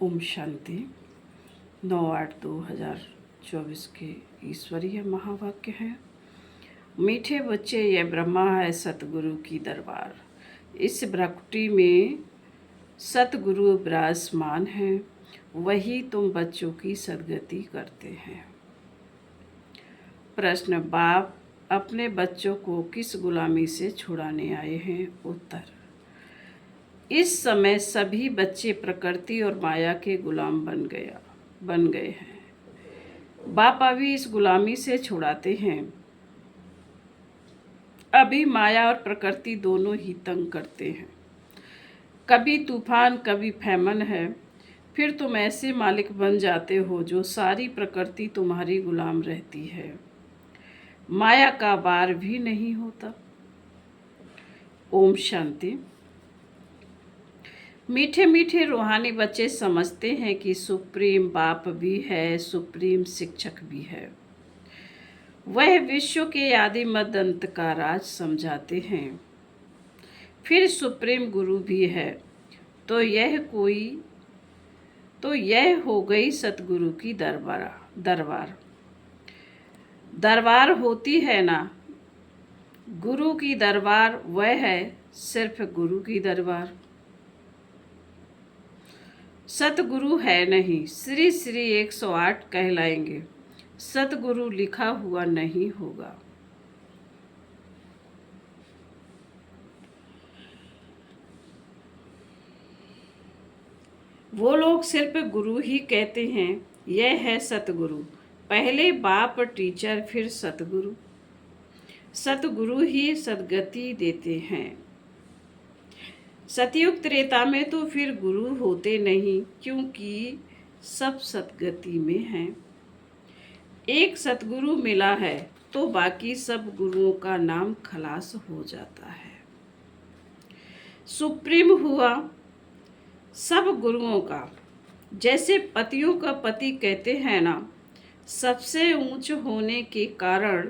ओम शांति। 9/8/2024 के ईश्वरीय महावाक्य है। मीठे बच्चे, यह ब्रह्मा है सतगुरु की दरबार। इस भ्रकुटी में सतगुरु विराजमान है, वही तुम बच्चों की सदगति करते हैं। प्रश्न, बाप अपने बच्चों को किस गुलामी से छुड़ाने आए हैं? उत्तर, इस समय सभी बच्चे प्रकृति और माया के गुलाम बन गए हैं। बाप अभी इस गुलामी से छुड़ाते हैं। अभी माया और प्रकृति दोनों ही तंग करते हैं। कभी तूफान, कभी फैमन है। फिर तुम ऐसे मालिक बन जाते हो जो सारी प्रकृति तुम्हारी गुलाम रहती है। माया का बार भी नहीं होता। ओम शांति। मीठे मीठे रूहानी बच्चे समझते हैं कि सुप्रीम बाप भी है, सुप्रीम शिक्षक भी है। वह विश्व के आदि मध्य अंत का राज समझाते हैं। फिर सुप्रीम गुरु भी है। तो यह हो गई सतगुरु की दरबार होती है ना। गुरु की दरबार वह है, सिर्फ गुरु की दरबार। सतगुरु है नहीं, श्री श्री 108 कहलाएंगे। सतगुरु लिखा हुआ नहीं होगा। वो लोग सिर्फ गुरु ही कहते हैं। यह है सतगुरु। पहले बाप टीचर, फिर सतगुरु। सतगुरु ही सदगति देते हैं। सतयुग त्रेता में तो फिर गुरु होते नहीं, क्योंकि सब सदगति में हैं। एक सतगुरु मिला है तो बाकी सब गुरुओं का नाम खलास हो जाता है। सुप्रीम हुआ सब गुरुओं का। जैसे पतियों का पति कहते हैं ना, सबसे ऊंच होने के कारण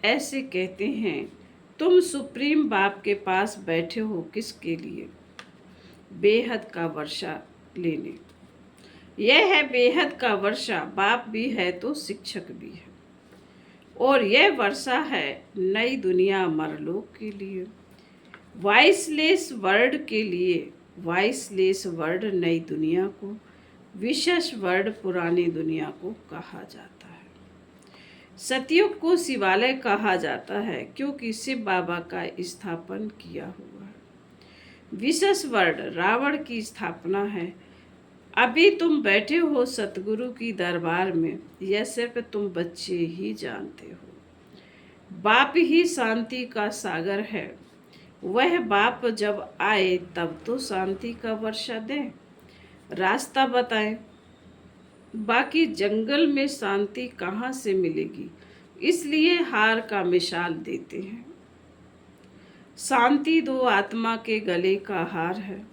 ऐसे कहते हैं। तुम सुप्रीम बाप के पास बैठे हो किसके लिए? बेहद का वर्षा लेने। यह है बेहद का वर्षा। बाप भी है तो शिक्षक भी है। और यह वर्षा है नई दुनिया मरलोक के लिए, वॉइसलेस वर्ड के लिए। वॉइसलेस वर्ड नई दुनिया को, विशेष वर्ड पुरानी दुनिया को कहा जाता है। सतयुग को शिवालय कहा जाता है, क्योंकि शिव बाबा का स्थापन किया हुआ है। विशेष वर्ड रावण की स्थापना है। अभी तुम बैठे हो सतगुरु की दरबार में, यह सिर्फ तुम बच्चे ही जानते हो। बाप ही शांति का सागर है। वह बाप जब आए तब तो शांति का वर्षा दें, रास्ता बताएं। बाकी जंगल में शांति कहाँ से मिलेगी, इसलिए हार का मिसाल देते हैं। शांति दो आत्मा के गले का हार है।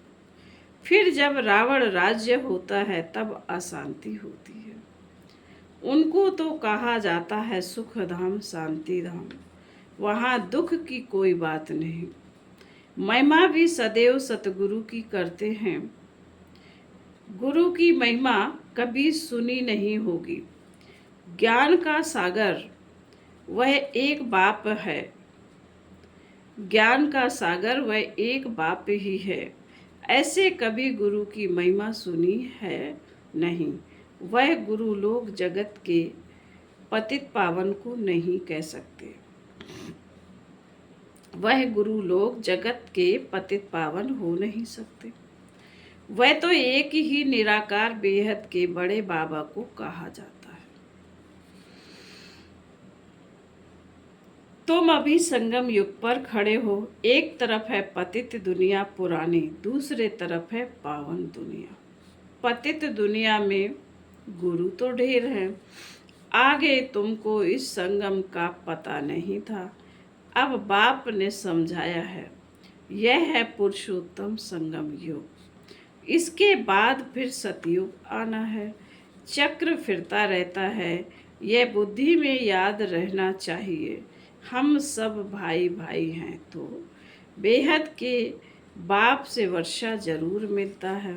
फिर जब रावण राज्य होता है तब अशांति होती है। उनको तो कहा जाता है सुख धाम, शांति धाम। वहाँ दुख की कोई बात नहीं। महिमा भी सदैव सतगुरु की करते हैं। गुरु की महिमा कभी सुनी नहीं होगी। ज्ञान का सागर वह एक बाप है। ज्ञान का सागर वह एक बाप ही है। ऐसे कभी गुरु की महिमा सुनी है नहीं। वह गुरु लोग जगत के पतित पावन को नहीं कह सकते। वह गुरु लोग जगत के पतित पावन हो नहीं सकते। वह तो एक ही निराकार बेहद के बड़े बाबा को कहा जाता है। तुम अभी संगम युग पर खड़े हो। एक तरफ है पतित दुनिया पुरानी, दूसरे तरफ है पावन दुनिया। पतित दुनिया में गुरु तो ढेर हैं। आगे तुमको इस संगम का पता नहीं था, अब बाप ने समझाया है। यह है पुरुषोत्तम संगम युग। इसके बाद फिर सतयुग आना है। चक्र फिरता रहता है। यह बुद्धि में याद रहना चाहिए। हम सब भाई भाई हैं। तो बेहद के बाप से वर्षा जरूर मिलता है,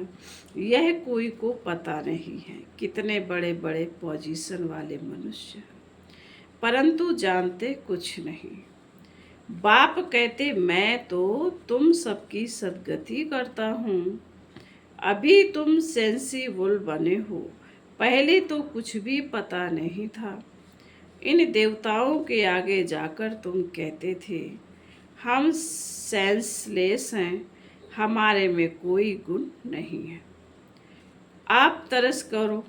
यह कोई को पता नहीं है। कितने बड़े बड़े पोजीशन वाले मनुष्य हैं, परंतु जानते कुछ नहीं। बाप कहते मैं तो तुम सबकी सदगति करता हूँ। अभी तुम सेंसिबल बने हो, पहले तो कुछ भी पता नहीं था। इन देवताओं के आगे जाकर तुम कहते थे हम सेंसलेस हैं, हमारे में कोई गुण नहीं है। आप तरस करो,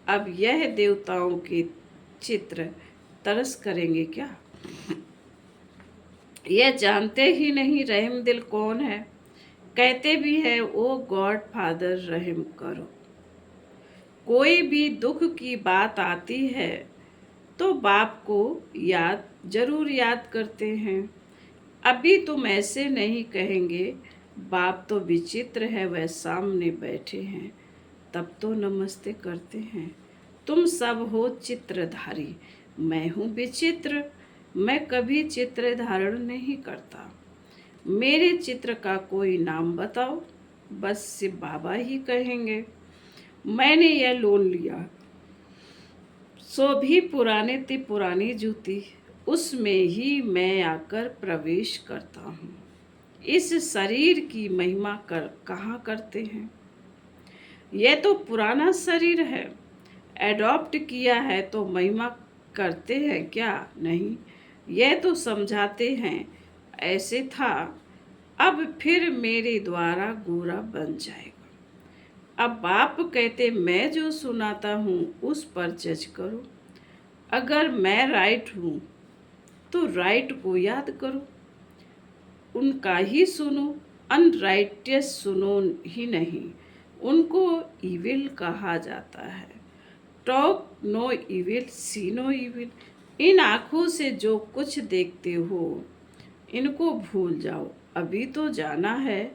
अब यह देवताओं के चित्र तरस करेंगे क्या? यह जानते ही नहीं रहम दिल कौन है। कहते भी है ओ गॉड फादर रहम करो। कोई भी दुख की बात आती है तो बाप को जरूर याद करते हैं। अभी तुम ऐसे नहीं कहेंगे बाप तो विचित्र है, वह सामने बैठे हैं, तब तो नमस्ते करते हैं। तुम सब हो चित्रधारी, मैं हूँ विचित्र, मैं कभी चित्र धारण नहीं करता। मेरे चित्र का कोई नाम बताओ, बस सिर्फ बाबा ही कहेंगे। मैंने यह लोन लिया, सो भी पुराने ती पुरानी जूती, उसमें ही मैं आकर प्रवेश करता हूँ। इस शरीर की महिमा कहाँ करते हैं? यह तो पुराना शरीर है, एडॉप्ट किया है तो महिमा करते हैं क्या? नहीं, यह तो समझाते हैं ऐसे था, अब फिर मेरे द्वारा गोरा बन जाएगा। अब बाप कहते मैं जो सुनाता हूँ उस पर जज करो। अगर मैं राइट हूँ तो राइट को याद करो, उनका ही सुनो, अनराइटियस सुनो ही नहीं, उनको इविल कहा जाता है। टॉक नो इविल, सी नो इविल। इन आँखों से जो कुछ देखते हो इनको भूल जाओ, अभी तो जाना है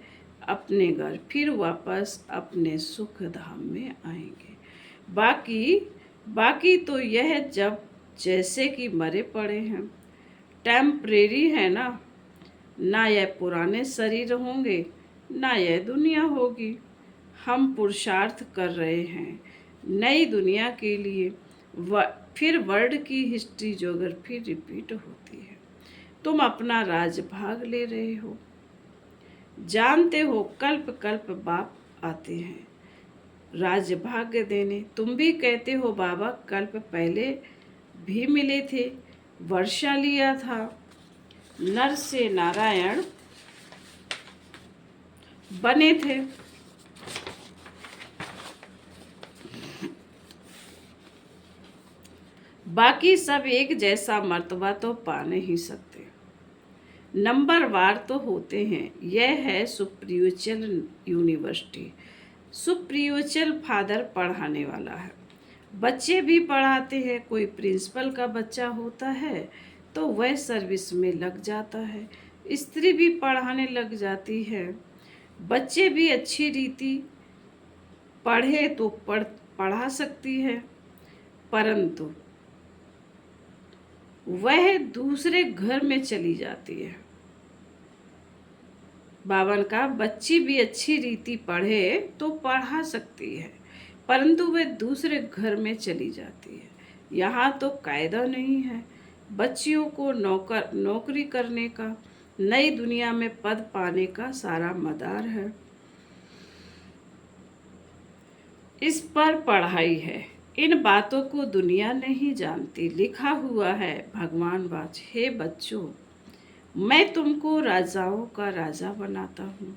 अपने घर, फिर वापस अपने सुख धाम में आएंगे। बाकी तो यह जब जैसे कि मरे पड़े हैं, टेम्परेरी है ना यह पुराने शरीर होंगे ना यह दुनिया होगी। हम पुरुषार्थ कर रहे हैं नई दुनिया के लिए, फिर वर्ल्ड की हिस्ट्री ज्योग्राफी रिपीट होती है। तुम अपना राजभाग ले रहे हो, जानते हो कल्प कल्प बाप आते हैं राजभाग्य देने। तुम भी कहते हो बाबा कल्प पहले भी मिले थे, वर्षा लिया था, नर से नारायण बने थे। बाकी सब एक जैसा मर्तबा तो पा नहीं सकते, नंबर वार तो होते हैं। यह है सुप्रिचुअल यूनिवर्सिटी। सुप्रिचुअल फादर पढ़ाने वाला है, बच्चे भी पढ़ाते हैं। कोई प्रिंसिपल का बच्चा होता है तो वह सर्विस में लग जाता है, स्त्री भी पढ़ाने लग जाती है। बच्चे भी अच्छी रीति पढ़े तो पढ़ा सकती है, परंतु वह दूसरे घर में चली जाती है। बावन का बच्ची भी अच्छी रीति पढ़े तो पढ़ा सकती है, परंतु वह दूसरे घर में चली जाती है। यहाँ तो कायदा नहीं है, बच्चियों को नौकरी करने का, नई दुनिया में पद पाने का सारा मदार है, इस पर पढ़ाई है। इन बातों को दुनिया नहीं जानती। लिखा हुआ है भगवान वाच, हे बच्चों मैं तुमको राजाओं का राजा बनाता हूँ,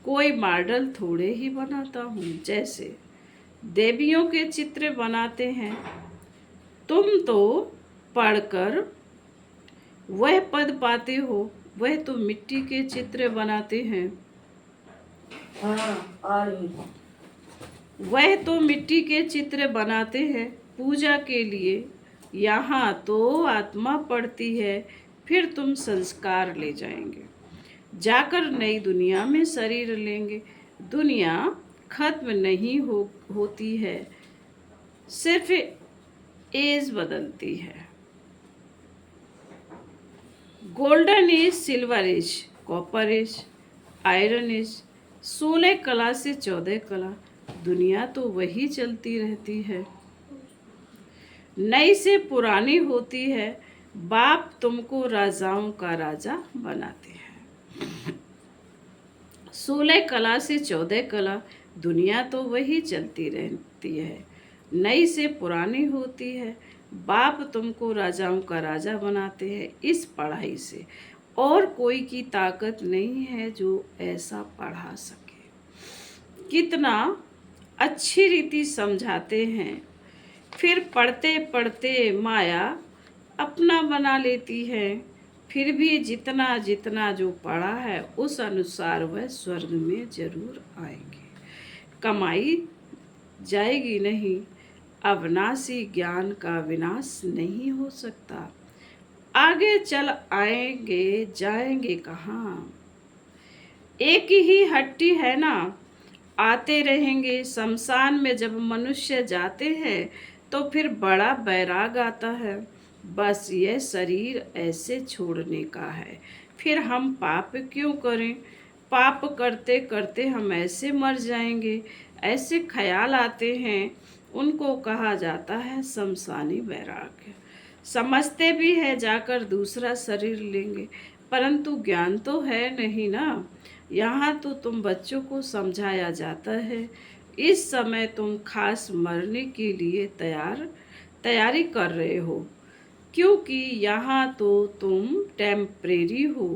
कोई मॉडल थोड़े ही बनाता हूँ। जैसे देवियों के चित्र बनाते हैं, तुम तो पढ़कर वह पद पाते हो, वह तो मिट्टी के चित्र बनाते हैं। वह तो मिट्टी के चित्र बनाते हैं पूजा के लिए। यहाँ तो आत्मा पढ़ती है, फिर तुम संस्कार ले जाएंगे, जाकर नई दुनिया में शरीर लेंगे। दुनिया खत्म नहीं होती है, सिर्फ एज बदलती है। Golden age, silver age, copper age, iron is 16 कला से 14 कला, दुनिया तो वही चलती रहती है। नई से पुरानी होती है, बाप तुमको राजाओं का राजा बनाते हैं। 16 कला से 14 कला, दुनिया तो वही चलती रहती है। नई से पुरानी होती है, बाप तुमको राजाओं का राजा बनाते हैं। इस पढ़ाई से और कोई की ताकत नहीं है जो ऐसा पढ़ा सके। कितना अच्छी रीति समझाते हैं। फिर पढ़ते पढ़ते माया अपना बना लेती है। फिर भी जितना जितना जो पढ़ा है उस अनुसार वह स्वर्ग में जरूर आएंगे। कमाई जाएगी नहीं, अविनाशी ज्ञान का विनाश नहीं हो सकता। आगे चल आएंगे जाएंगे कहाँ, एक ही हट्टी है ना, आते रहेंगे। शमशान में जब मनुष्य जाते हैं तो फिर बड़ा बैराग आता है। बस यह शरीर ऐसे छोड़ने का है, फिर हम पाप क्यों करें। पाप करते करते हम ऐसे मर जाएंगे, ऐसे ख्याल आते हैं। उनको कहा जाता है शमशानी वैराग्य। समझते भी है जाकर दूसरा शरीर लेंगे, परंतु ज्ञान तो है नहीं ना। यहाँ तो तुम बच्चों को समझाया जाता है। इस समय तुम खास मरने के लिए तैयारी कर रहे हो, क्योंकि यहाँ तो तुम टेम्परेरी हो।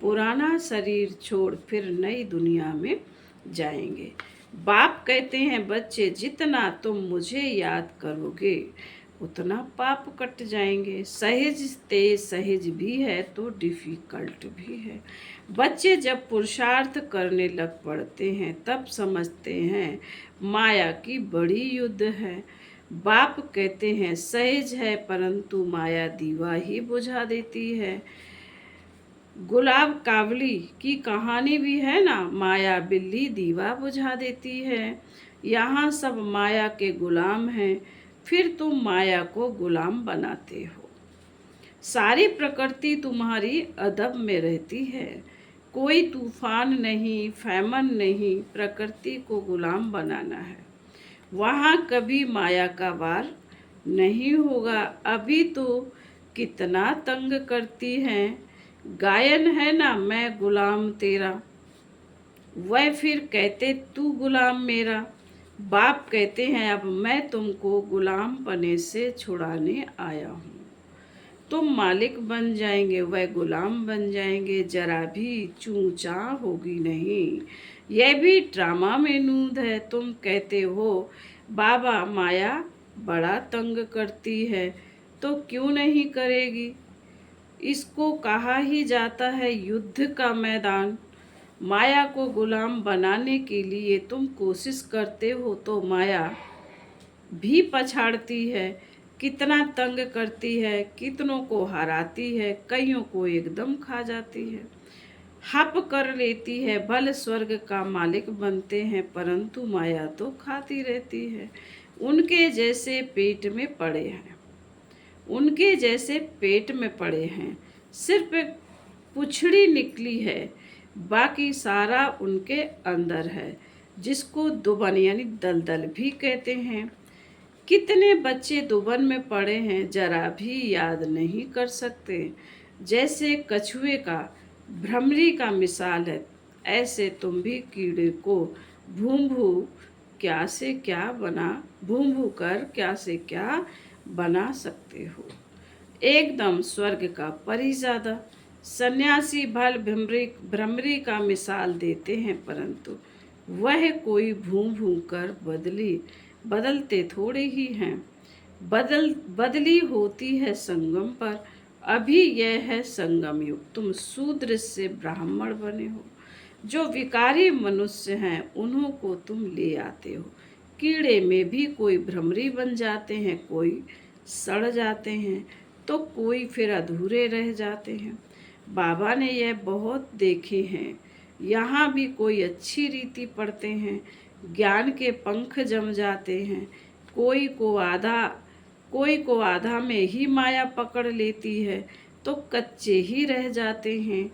पुराना शरीर छोड़ फिर नई दुनिया में जाएंगे। बाप कहते हैं बच्चे जितना तुम मुझे याद करोगे उतना पाप कट जाएंगे। सहज तेज सहज भी है तो डिफिकल्ट भी है। बच्चे जब पुरुषार्थ करने लग पड़ते हैं तब समझते हैं माया की बड़ी युद्ध है। बाप कहते हैं सहज है परंतु माया दीवा ही बुझा देती है। गुलाब कावली की कहानी भी है ना, माया बिल्ली दीवा बुझा देती है। यहाँ सब माया के गुलाम हैं, फिर तुम माया को गुलाम बनाते हो। सारी प्रकृति तुम्हारी अदब में रहती है। कोई तूफान नहीं, फैमन नहीं, प्रकृति को गुलाम बनाना है। वहाँ कभी माया का वार नहीं होगा। अभी तो कितना तंग करती हैं। गायन है ना मैं गुलाम तेरा, वह फिर कहते तू गुलाम मेरा। बाप कहते हैं अब मैं तुमको गुलाम बने से छुड़ाने आया हूँ। तुम मालिक बन जाएंगे, वह गुलाम बन जाएंगे। जरा भी चूचा होगी नहीं। यह भी ड्रामा में नूंद है। तुम कहते हो बाबा माया बड़ा तंग करती है, तो क्यों नहीं करेगी। इसको कहा ही जाता है युद्ध का मैदान। माया को गुलाम बनाने के लिए तुम कोशिश करते हो तो माया भी पछाड़ती है। कितना तंग करती है, कितनों को हराती है, कईयों को एकदम खा जाती है, हप कर लेती है। भल स्वर्ग का मालिक बनते हैं परंतु माया तो खाती रहती है। उनके जैसे पेट में पड़े हैं, उनके जैसे पेट में पड़े हैं। सिर्फ पुछड़ी निकली है, बाकी सारा उनके अंदर है, जिसको दुबन यानी दलदल भी कहते हैं। कितने बच्चे दुबन में पड़े हैं जरा भी याद नहीं कर सकते। जैसे कछुए का भ्रमरी का मिसाल है, ऐसे तुम भी कीड़े को भूं भूं क्या से क्या बना भूं भूं कर क्या से क्या बना सकते हो। एकदम स्वर्ग का परिज़्यादा। सन्यासी भल भ्रमरी का मिसाल देते हैं परंतु वह कोई भूं भूं कर बदलते थोड़े ही हैं। बदली होती है संगम पर। अभी यह है संगम युग। तुम शूद्र से ब्राह्मण बने हो। जो विकारी मनुष्य हैं उन्हों को तुम ले आते हो। कीड़े में भी कोई भ्रमरी बन जाते हैं, कोई सड़ जाते हैं, तो कोई फिर अधूरे रह जाते हैं। बाबा ने यह बहुत देखे हैं। यहाँ भी कोई अच्छी रीति पढ़ते हैं, ज्ञान के पंख जम जाते हैं। कोई को आधा में ही माया पकड़ लेती है, तो कच्चे ही रह जाते हैं।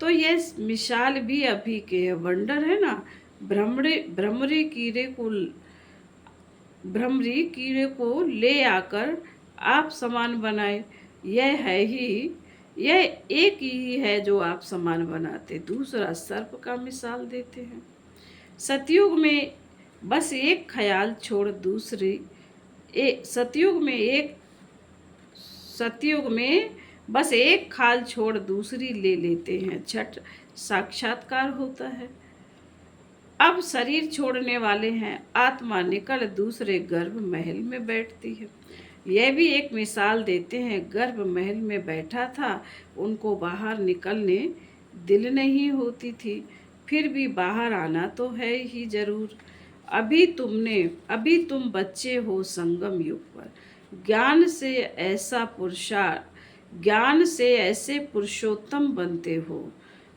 तो ये मिसाल भी अभी के है। वंडर है ना, भ्रमरी कीड़े को ले आकर आप सामान बनाए। यह है ही यह एक ही है जो आप सामान बनाते। दूसरा सर्प का मिसाल देते हैं। सतयुग में बस एक ख्याल छोड़ दूसरी एक सतयुग में बस एक खाल छोड़ दूसरी ले लेते हैं। छठ साक्षात्कार होता है। अब शरीर छोड़ने वाले हैं, आत्मा निकल दूसरे गर्भ महल में बैठती है। यह भी एक मिसाल देते हैं। गर्भ महल में बैठा था, उनको बाहर निकलने दिल नहीं होती थी, फिर भी बाहर आना तो है ही जरूर। अभी तुम बच्चे हो संगम युग पर। ज्ञान से ऐसे पुरुषोत्तम बनते हो।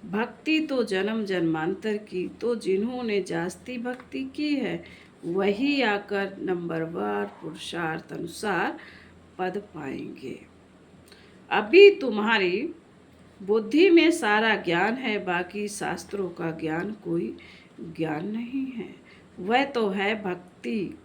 भक्ति तो जन्म जन्मांतर की, तो जिन्होंने जास्ती भक्ति की है वही आकर नंबरवार पुरुषार्थ अनुसार पद पाएंगे। अभी तुम्हारी बुद्धि में सारा ज्ञान है, बाकी शास्त्रों का ज्ञान कोई ज्ञान नहीं है। वह तो है भक्ति,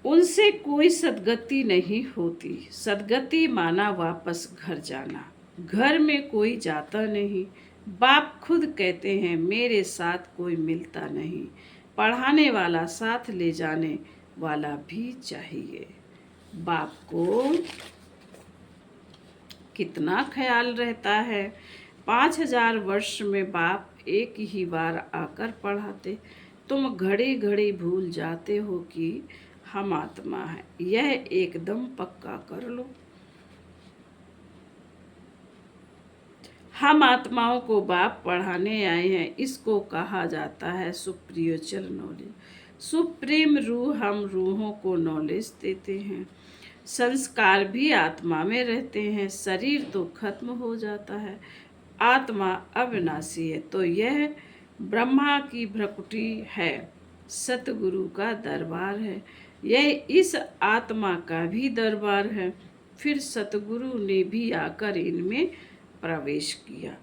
उनसे कोई सदगति नहीं होती। सदगति माना वापस घर जाना। घर में कोई जाता नहीं। बाप खुद कहते हैं मेरे साथ कोई मिलता नहीं। पढ़ाने वाला साथ ले जाने वाला भी चाहिए। बाप को कितना ख्याल रहता है। 5000 वर्ष में बाप एक ही बार आकर पढ़ाते। तुम घड़ी घड़ी भूल जाते हो कि हम आत्मा है। यह एकदम पक्का कर लो। हम आत्माओं को बाप पढ़ाने आए हैं। इसको कहा जाता है सुप्रिचुअल नॉलेज। सुप्रीम रूह हम रूहों को नॉलेज देते हैं। संस्कार भी आत्मा में रहते हैं। शरीर तो खत्म हो जाता है, आत्मा अविनाशी है। तो यह ब्रह्मा की भ्रकुटी है, सतगुरु का दरबार है। यह इस आत्मा का भी दरबार है। फिर सतगुरु ने भी आकर इनमें प्रवेश किया।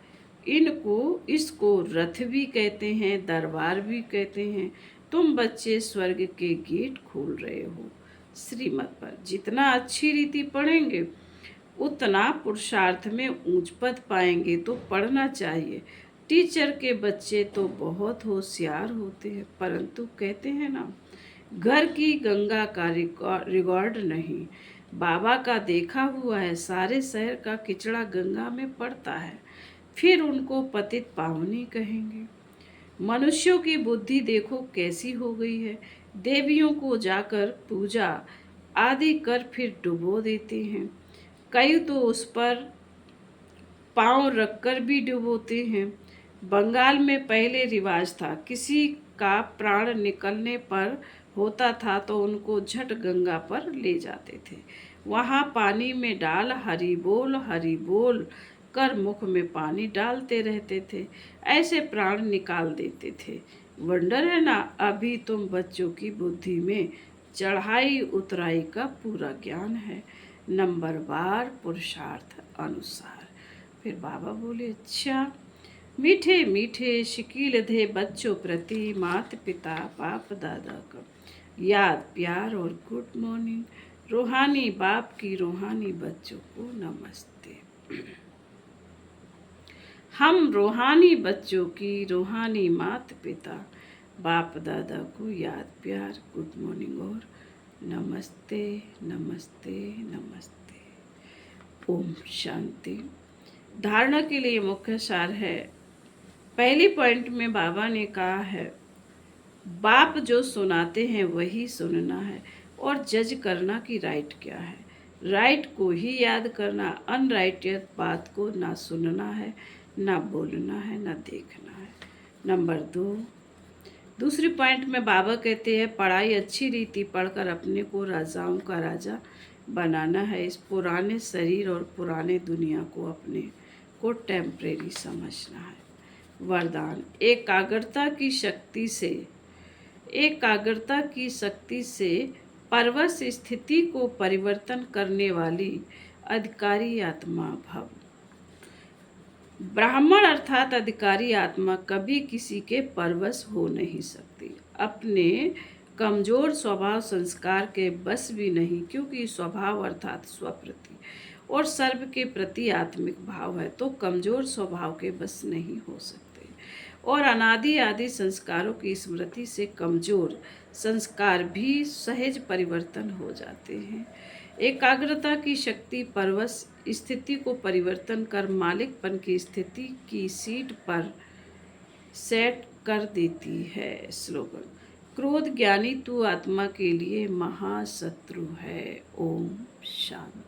इसको रथ भी कहते हैं, दरबार भी कहते हैं। तुम बच्चे स्वर्ग के गेट खोल रहे हो। श्रीमत पर जितना अच्छी रीति पढ़ेंगे उतना पुरुषार्थ में ऊंच पद पाएंगे। तो पढ़ना चाहिए। टीचर के बच्चे तो बहुत होशियार होते हैं, परंतु कहते हैं ना, घर की गंगा का रिकॉर्ड नहीं। बाबा का देखा हुआ है, सारे शहर का किचड़ा गंगा में पड़ता है, फिर उनको पतित पावनी कहेंगे। मनुष्यों की बुद्धि देखो कैसी हो गई है। देवियों को जाकर पूजा आदि कर फिर डुबो देते हैं। कई तो उस पर पांव रखकर भी डुबोते हैं। बंगाल में पहले रिवाज था, किसी का प्राण निकलने पर होता था तो उनको झट गंगा पर ले जाते थे। वहाँ पानी में डाल हरि बोल कर मुख में पानी डालते रहते थे। ऐसे प्राण निकाल देते थे। वंडर है ना, अभी तुम बच्चों की बुद्धि में चढ़ाई उतराई का पूरा ज्ञान है, नंबरवार पुरुषार्थ अनुसार। फिर बाबा बोले, अच्छा मीठे मीठे शिकील थे बच्चों प्रति माता पिता बाप दादा का याद प्यार और गुड मॉर्निंग। रूहानी बाप की रूहानी बच्चों को नमस्ते। हम रूहानी बच्चों की रूहानी माता पिता बाप दादा को याद प्यार गुड मॉर्निंग और नमस्ते नमस्ते नमस्ते। ओम शांति। धारणा के लिए मुख्य सार है। पहली पॉइंट में बाबा ने कहा है, बाप जो सुनाते हैं वही सुनना है और जज करना कि राइट क्या है। राइट को ही याद करना, अनराइट बात को ना सुनना है, ना बोलना है, ना देखना है। नंबर 2, दूसरी पॉइंट में बाबा कहते हैं पढ़ाई अच्छी रीति पढ़कर अपने को राजाओं का राजा बनाना है। इस पुराने शरीर और पुराने दुनिया को अपने को टेम्परेरी समझना है। वरदान, एकाग्रता की शक्ति से परवश स्थिति को परिवर्तन करने वाली अधिकारी आत्मा भव। ब्राह्मण अर्थात अधिकारी आत्मा कभी किसी के परवश हो नहीं सकती, अपने कमजोर स्वभाव संस्कार के बस भी नहीं, क्योंकि स्वभाव अर्थात स्वप्रति और सर्व के प्रति आत्मिक भाव है, तो कमजोर स्वभाव के बस नहीं हो सकते। और अनादि आदि संस्कारों की स्मृति से कमजोर संस्कार भी सहज परिवर्तन हो जाते हैं। एकाग्रता की शक्ति परवश स्थिति को परिवर्तन कर मालिकपन की स्थिति की सीट पर सेट कर देती है। स्लोगन: क्रोध ज्ञानी तू आत्मा के लिए महाशत्रु है। ओम शांति।